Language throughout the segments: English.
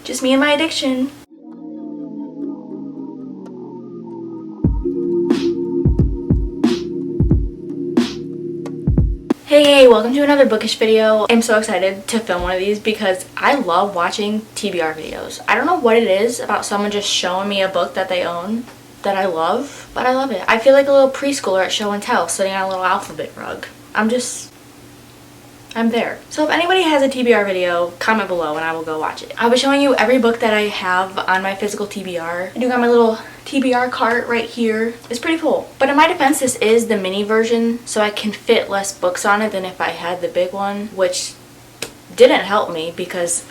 Just me and my addiction. Hey, welcome to another bookish video. I'm so excited to film one of these because I love watching TBR videos. I don't know what it is about someone just showing me a book that they own that I love, but I love it. I feel like a little preschooler at show and tell sitting on a little alphabet rug. I'm there. So if anybody has a TBR video, comment below and I will go watch it. I'll be showing you every book that I have on my physical TBR. I do got my little TBR cart right here. It's pretty full. But in my defense, this is the mini version, so I can fit less books on it than if I had the big one, which didn't help me because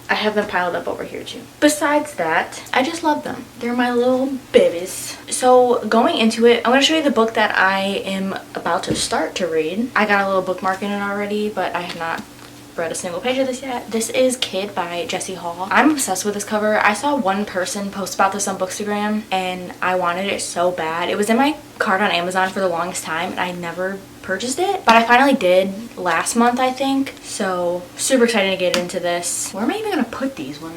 I have them piled up over here too. Besides that, I just love them. They're my little babies. So going into it, I'm going to show you the book that I am about to start to read. I got a little bookmark in it already, but I have not read a single page of this yet. This is Kid by Jessie Hall. I'm obsessed with this cover. I saw one person post about this on Bookstagram and I wanted it so bad. It was in my cart on Amazon for the longest time and I never purchased it, but I finally did last month, I think. So super excited to get into this. Where am I even gonna put these We'll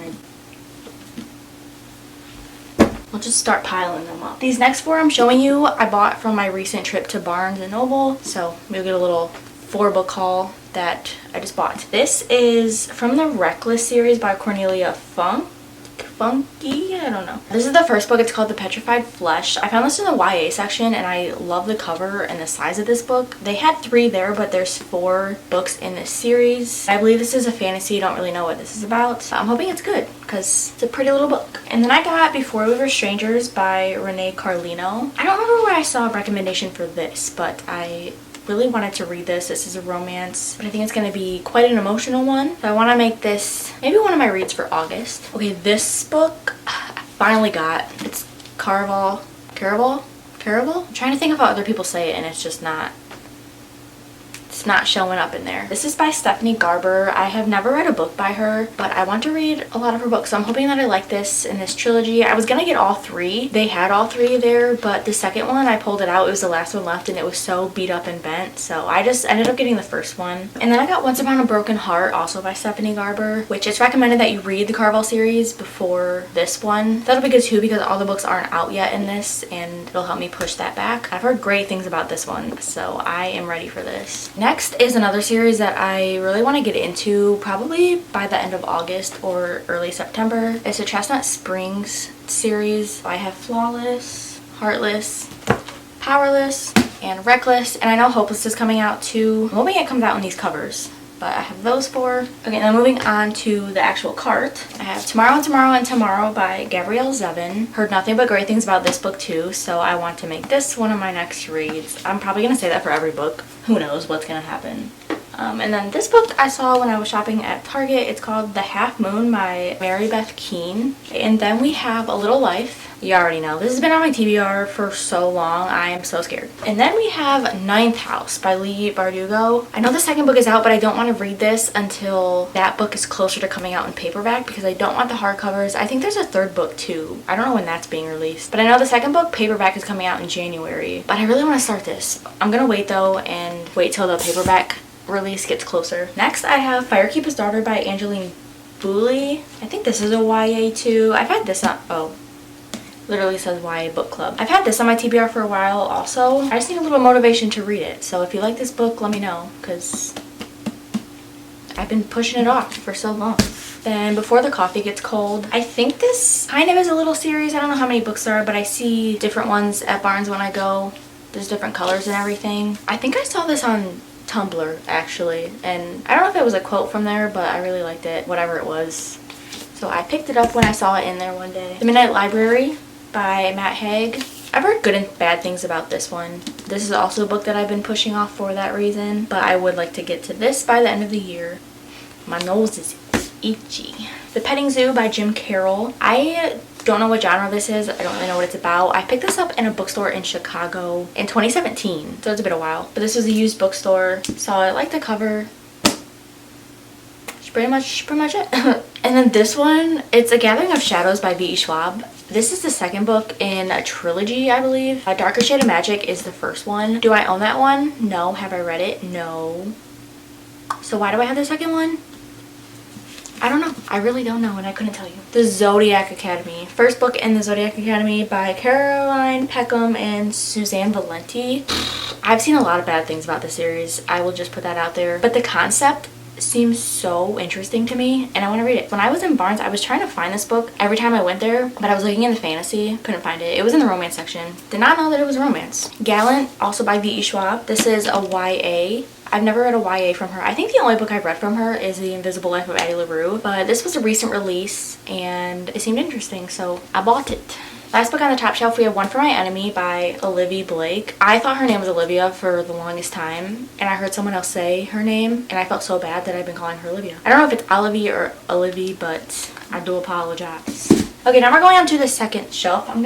just start piling them up. These next four I'm showing you I bought from my recent trip to Barnes & Noble, so we'll get a little 4-book haul that I just bought. This is from the Reckless series by Cornelia Funky? I don't know. This is the first book. It's called The Petrified Flesh. I found this in the YA section and I love the cover and the size of this book. They had 3 there, but there's 4 books in this series. I believe this is a fantasy. Don't really know what this is about. So I'm hoping it's good because it's a pretty little book. And then I got Before We Were Strangers by Renee Carlino. I don't remember where I saw a recommendation for this, but I really wanted to read this. This is a romance, but I think it's going to be quite an emotional one. So I want to make this maybe one of my reads for August. Okay, this book I finally got. It's Caraval? I'm trying to think of how other people say it and it's just not. It's not showing up in there. This is by Stephanie Garber. I have never read a book by her, but I want to read a lot of her books. So I'm hoping that I like this in this trilogy. I was gonna get all 3. They had all 3 there, but the second one I pulled it out. It was the last one left and it was so beat up and bent. So I just ended up getting the first one. And then I got Once Upon a Broken Heart, also by Stephanie Garber, which it's recommended that you read the Caraval series before this one. That'll be good too because all the books aren't out yet in this and it'll help me push that back. I've heard great things about this one, so I am ready for this. Next is another series that I really want to get into probably by the end of August or early September. It's a Chestnut Springs series. I have Flawless, Heartless, Powerless, and Reckless, and I know Hopeless is coming out too. I'm hoping it comes out in these covers, but I have those 4. Okay, now moving on to the actual cart. I have Tomorrow and Tomorrow and Tomorrow by Gabrielle Zevin. Heard nothing but great things about this book too, so I want to make this one of my next reads. I'm probably going to say that for every book. Who knows what's going to happen. And then this book I saw when I was shopping at Target. It's called The Half Moon by Mary Beth Keane. And then we have A Little Life. You already know. This has been on my TBR for so long. I am so scared. And then we have Ninth House by Leigh Bardugo. I know the second book is out, but I don't want to read this until that book is closer to coming out in paperback because I don't want the hardcovers. I think there's a 3rd book too. I don't know when that's being released. But I know the second book, paperback, is coming out in January. But I really want to start this. I'm going to wait though and wait till the paperback release gets closer. Next I have Firekeeper's Daughter by Angeline Booley. I think this is a YA too. I've had this on, literally says YA book club. I've had this on my TBR for a while also. I just need a little motivation to read it. So if you like this book, let me know because I've been pushing it off for so long. Then Before the Coffee Gets Cold. I think this kind of is a little series. I don't know how many books there are, but I see different ones at Barnes when I go. There's different colors and everything. I think I saw this on Tumblr actually, and I don't know if it was a quote from there, but I really liked it, whatever it was. So I picked it up when I saw it in there one day. The Midnight Library by Matt Haig. I've heard good and bad things about this one. This is also a book that I've been pushing off for that reason, but I would like to get to this by the end of the year. My nose is itchy. The Petting Zoo by Jim Carroll. I don't know what genre this is. I don't really know what it's about. I picked this up in a bookstore in Chicago in 2017, so it's been a while. But this was a used bookstore, so I like the cover. It's pretty much it. And then this one, it's A Gathering of Shadows by V.E. Schwab. This is the second book in a trilogy, I believe. A Darker Shade of Magic is the first one. Do I own that one? No. Have I read it? No. So why do I have the second one? I don't know. I really don't know, and I couldn't tell you. The Zodiac Academy. First book in the Zodiac Academy by Caroline Peckham and Suzanne Valenti. I've seen a lot of bad things about the series. I will just put that out there. But the concept seems so interesting to me, and I want to read it. When I was in Barnes, I was trying to find this book every time I went there, but I was looking in the fantasy, couldn't find it. It was in the romance section. Did not know that it was romance. Gallant, also by V.E. Schwab. This is a YA. I've never read a YA from her. I think the only book I've read from her is The Invisible Life of Addie LaRue, but this was a recent release and it seemed interesting, so I bought it. Last book on the top shelf, we have One for My Enemy by Olivia Blake. I thought her name was Olivia for the longest time, and I heard someone else say her name, and I felt so bad that I've been calling her Olivia. I don't know if it's Olivia or Olivia, but I do apologize. Okay, now we're going on to the second shelf. I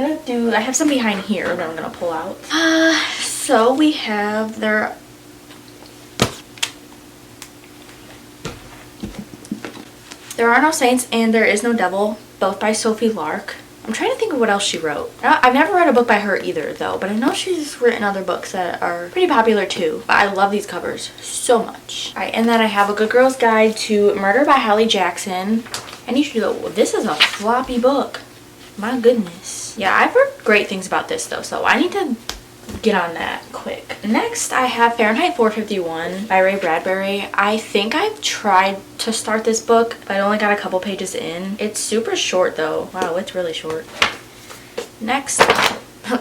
have some behind here that I'm gonna pull out. So we have There Are No Saints and There Is No Devil, both by Sophie Lark. I'm trying to think of what else she wrote. I've never read a book by her either, though, but I know she's written other books that are pretty popular too. But I love these covers so much. Alright, and then I have A Good Girl's Guide to Murder by Holly Jackson. I need you to go, this is a floppy book. My goodness. Yeah, I've heard great things about this though, so I need to get on that quick. Next, I have Fahrenheit 451 by Ray Bradbury. I think I've tried to start this book, but I only got a couple pages in. It's super short though. Wow, it's really short. Next,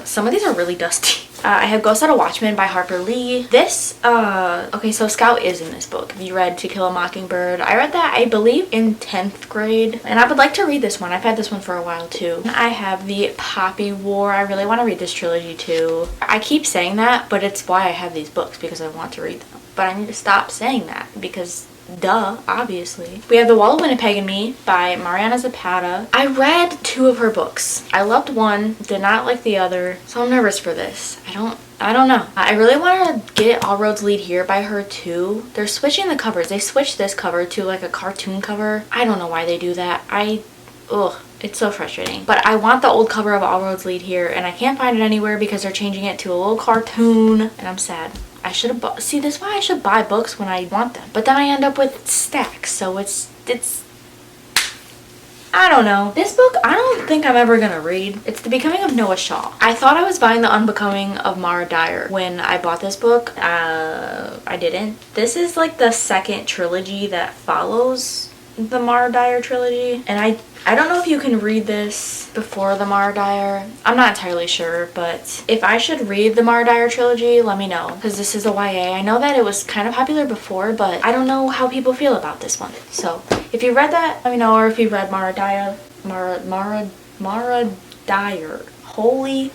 some of these are really dusty. I have Ghost Out of Watchmen by Harper Lee. This, okay, so Scout is in this book. Have you read To Kill a Mockingbird? I read that, I believe, in 10th grade. And I would like to read this one. I've had this one for a while, too. I have The Poppy War. I really want to read this trilogy, too. I keep saying that, but it's why I have these books, because I want to read them. But I need to stop saying that, because duh, obviously. We have The Wall of Winnipeg and Me by Mariana Zapata. I read 2 of her books. I loved one, did not like the other, so I'm nervous for this. I don't know. I really want to get All Roads Lead Here by her too. They're switching the covers. They switched this cover to like a cartoon cover. I don't know why they do that. Ugh. It's so frustrating. But I want the old cover of All Roads Lead Here, and I can't find it anywhere because they're changing it to a little cartoon, and I'm sad. I should have bought, see, this is why I should buy books when I want them. But then I end up with stacks, so it's, I don't know. This book, I don't think I'm ever gonna read. It's The Becoming of Noah Shaw. I thought I was buying The Unbecoming of Mara Dyer when I bought this book. I didn't. This is like the second trilogy that follows the Mara Dyer trilogy, and I don't know if you can read this before the Mara Dyer. I'm not entirely sure, but if I should read the Mara Dyer trilogy, let me know, because this is a YA. I know that it was kind of popular before, but I don't know how people feel about this one. So if you read that, let me know, or if you read Mara Dyer. Mara Dyer. Holy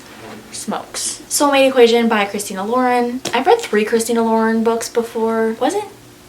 smokes. Soulmate Equation by Christina Lauren. I've read 3 Christina Lauren books before. Wasn't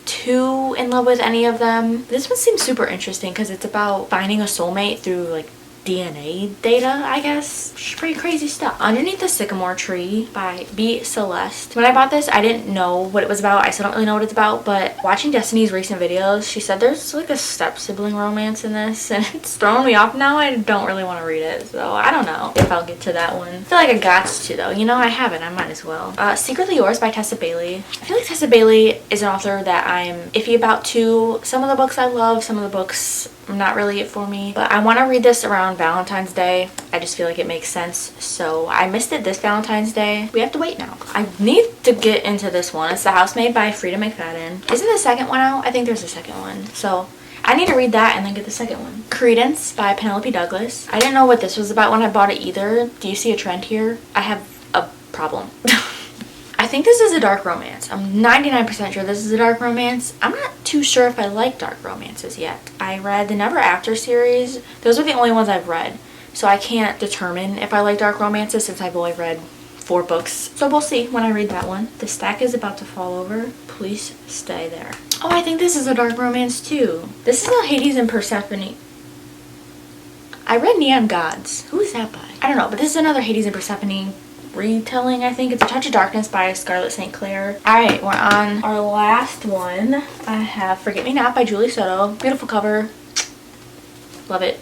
too in love with any of them. This one seems super interesting because it's about finding a soulmate through like DNA data, I guess. Pretty crazy stuff. Underneath the Sycamore Tree by B. Celeste. When I bought this, I didn't know what it was about. I still don't really know what it's about, but watching Destiny's recent videos, she said there's like a step-sibling romance in this, and it's throwing me off now. I don't really want to read it, so I don't know if I'll get to that one. I feel like I got to, though. You know, I haven't. I might as well. Secretly Yours by Tessa Bailey. I feel like Tessa Bailey is an author that I'm iffy about, too. Some of the books I love, some of the books not really it for me, but I want to read this around Valentine's Day. I just feel like it makes sense, so I missed it this Valentine's Day. We have to wait now. I need to get into this one. It's The Housemaid by Frida McFadden. Isn't the second one out? I think there's a second one, so I need to read that and then get the second one. Credence by Penelope Douglas. I didn't know what this was about when I bought it either. Do you see a trend here? I have a problem. I think this is a dark romance. I'm 99% sure this is a dark romance. I'm not too sure if I like dark romances yet. I read the Never After series. Those are the only ones I've read. So I can't determine if I like dark romances since I've only read 4 books. So we'll see when I read that one. The stack is about to fall over. Please stay there. Oh, I think this is a dark romance too. This is a Hades and Persephone. I read Neon Gods. Who is that by? I don't know, but this is another Hades and Persephone retelling, I think. It's A Touch of Darkness by Scarlett St. Clair. Alright, we're on our last one. I have Forget Me Not by Julie Soto. Beautiful cover. Love it.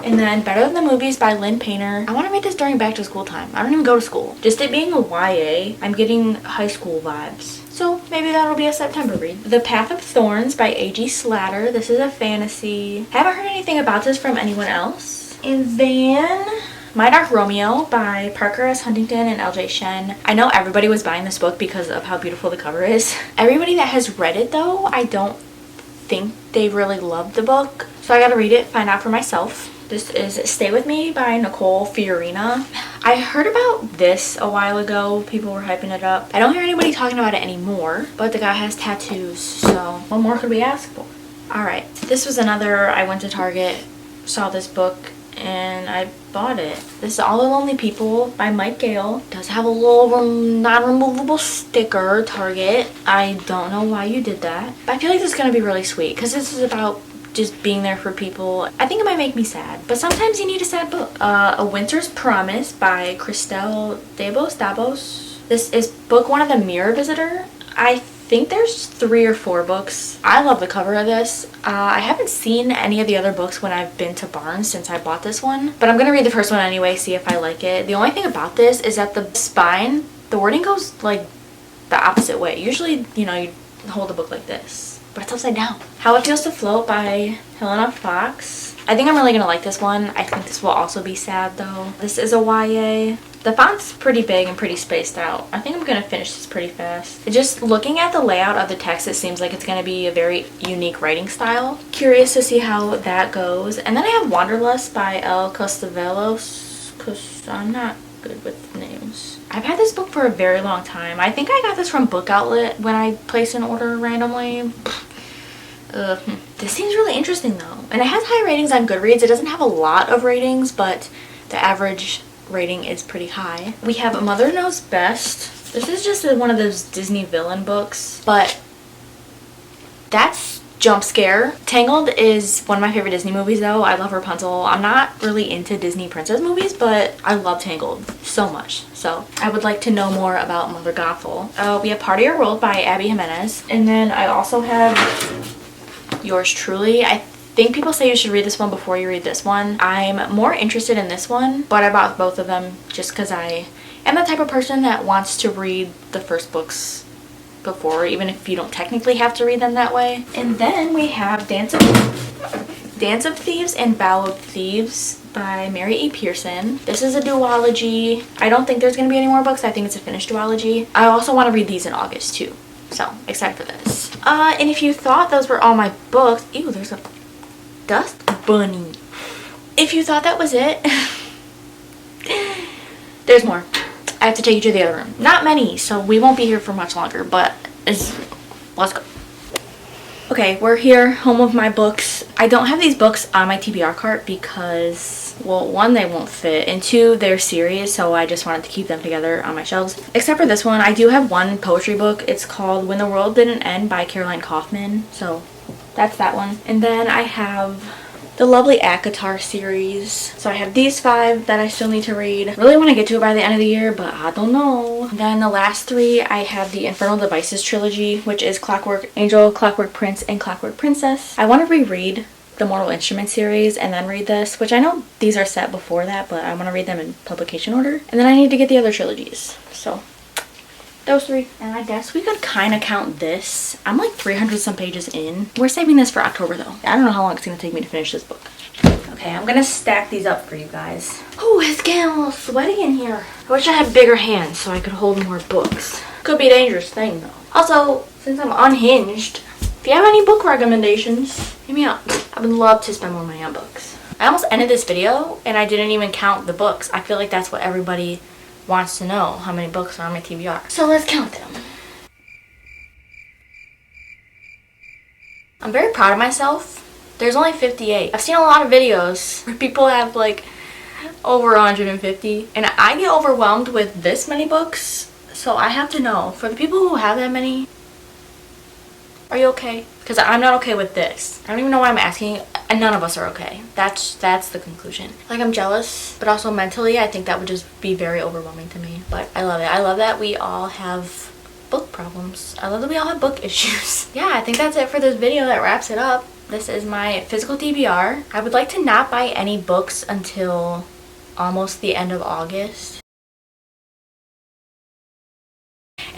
And then Better Than the Movies by Lynn Painter. I want to read this during back to school time. I don't even go to school. Just it being a YA, I'm getting high school vibes. So maybe that'll be a September read. The Path of Thorns by A.G. Slatter. This is a fantasy. Haven't heard anything about this from anyone else. And then My Dark Romeo by Parker S. Huntington and L.J. Shen. I know everybody was buying this book because of how beautiful the cover is. Everybody that has read it though, I don't think they really loved the book. So I gotta read it, find out for myself. This is Stay With Me by Nicole Fiorina. I heard about this a while ago. People were hyping it up. I don't hear anybody talking about it anymore, but the guy has tattoos, so what more could we ask for? Alright, this was another, I went to Target, saw this book, and I bought it. This is All the Lonely People by Mike Gale. It does have a little non-removable sticker, Target. I don't know why you did that, but I feel like this is going to be really sweet because this is about just being there for people. I think it might make me sad, but sometimes you need a sad book. A Winter's Promise by Christelle Dabos. This is book 1 of the Mirror Visitor. I think there's 3 or 4 books. I love the cover of this. I haven't seen any of the other books when I've been to Barnes since I bought this one, but I'm gonna read the first one anyway, see if I like it. The only thing about this is that the spine, the wording goes like the opposite way. Usually, you know, you hold a book like this, but it's upside down. How It Feels to Float by Helena Fox. I think I'm really gonna like this one. I think this will also be sad though. This is a YA. The font's pretty big and pretty spaced out. I think I'm gonna finish this pretty fast. Just looking at the layout of the text, it seems like it's gonna be a very unique writing style. Curious to see how that goes. And then I have Wanderlust by El Costavelos, because I'm not good with names. I've had this book for a very long time. I think I got this from Book Outlet when I placed an order randomly. This seems really interesting though. And it has high ratings on Goodreads. It doesn't have a lot of ratings, but the average rating is pretty high. We have Mother Knows Best. This is just one of those Disney villain books, but that's jump scare. Tangled is one of my favorite Disney movies though. I love Rapunzel. I'm not really into Disney princess movies, but I love Tangled so much. So I would like to know more about Mother Gothel. We have Part of Your World by Abby Jimenez. And then I also have Yours Truly. I think people say you should read this one before you read this one. I'm more interested in this one, but I bought both of them just because I am the type of person that wants to read the first books before, even if you don't technically have to read them that way. And then we have Dance of Thieves and Bow of Thieves by Mary E. Pearson. This is a duology. I don't think there's going to be any more books. I think it's a finished duology. I also want to read these in August too, so excited for this. And if you thought those were all my books, ew, there's a dust bunny. If you thought that was it, there's more. I have to take you to the other room. Not many, so we won't be here for much longer, but let's go. Okay, we're here, home of my books. I don't have these books on my TBR cart because, well, 1, they won't fit, and 2, they're series, so I just wanted to keep them together on my shelves. Except for this one, I do have one poetry book. It's called When the World Didn't End by Caroline Kaufman, so that's that one. And then I have the lovely ACOTAR series. So I have these 5 that I still need to read. I really want to get to it by the end of the year, but I don't know. And then the last 3, I have the Infernal Devices trilogy, which is Clockwork Angel, Clockwork Prince, and Clockwork Princess. I want to reread the Mortal Instruments series and then read this, which I know these are set before that, but I want to read them in publication order. And then I need to get the other trilogies. So those 3. And I guess we could kind of count this. I'm like 300 some pages in. We're saving this for October though. I don't know how long it's going to take me to finish this book. Okay, I'm going to stack these up for you guys. Oh, it's getting a little sweaty in here. I wish I had bigger hands so I could hold more books. Could be a dangerous thing though. Also, since I'm unhinged, if you have any book recommendations, hit me up. I would love to spend more money on books. I almost ended this video and I didn't even count the books. I feel like that's what everybody wants to know, how many books are on my TBR. So let's count them. I'm very proud of myself. There's only 58. I've seen a lot of videos where people have like over 150, and I get overwhelmed with this many books. So I have to know, for the people who have that many, are you okay? Because I'm not okay with this. I don't even know why I'm asking, and none of us are okay. That's the conclusion. Like, I'm jealous, but also mentally I think that would just be very overwhelming to me. But I love it. I love that we all have book problems. I love that we all have book issues. Yeah, I think that's it for this video. That wraps it up. This is my physical TBR. I would like to not buy any books until almost the end of August.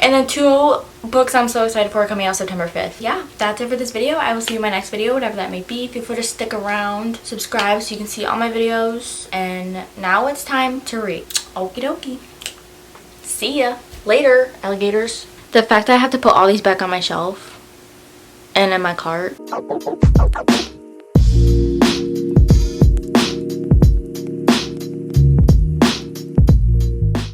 And then 2 books I'm so excited for coming out September 5th. Yeah, that's it for this video. I will see you in my next video, whatever that may be. Feel free to stick around, subscribe so you can see all my videos. And now it's time to read. Okie dokie. See ya. Later, alligators. The fact that I have to put all these back on my shelf and in my cart.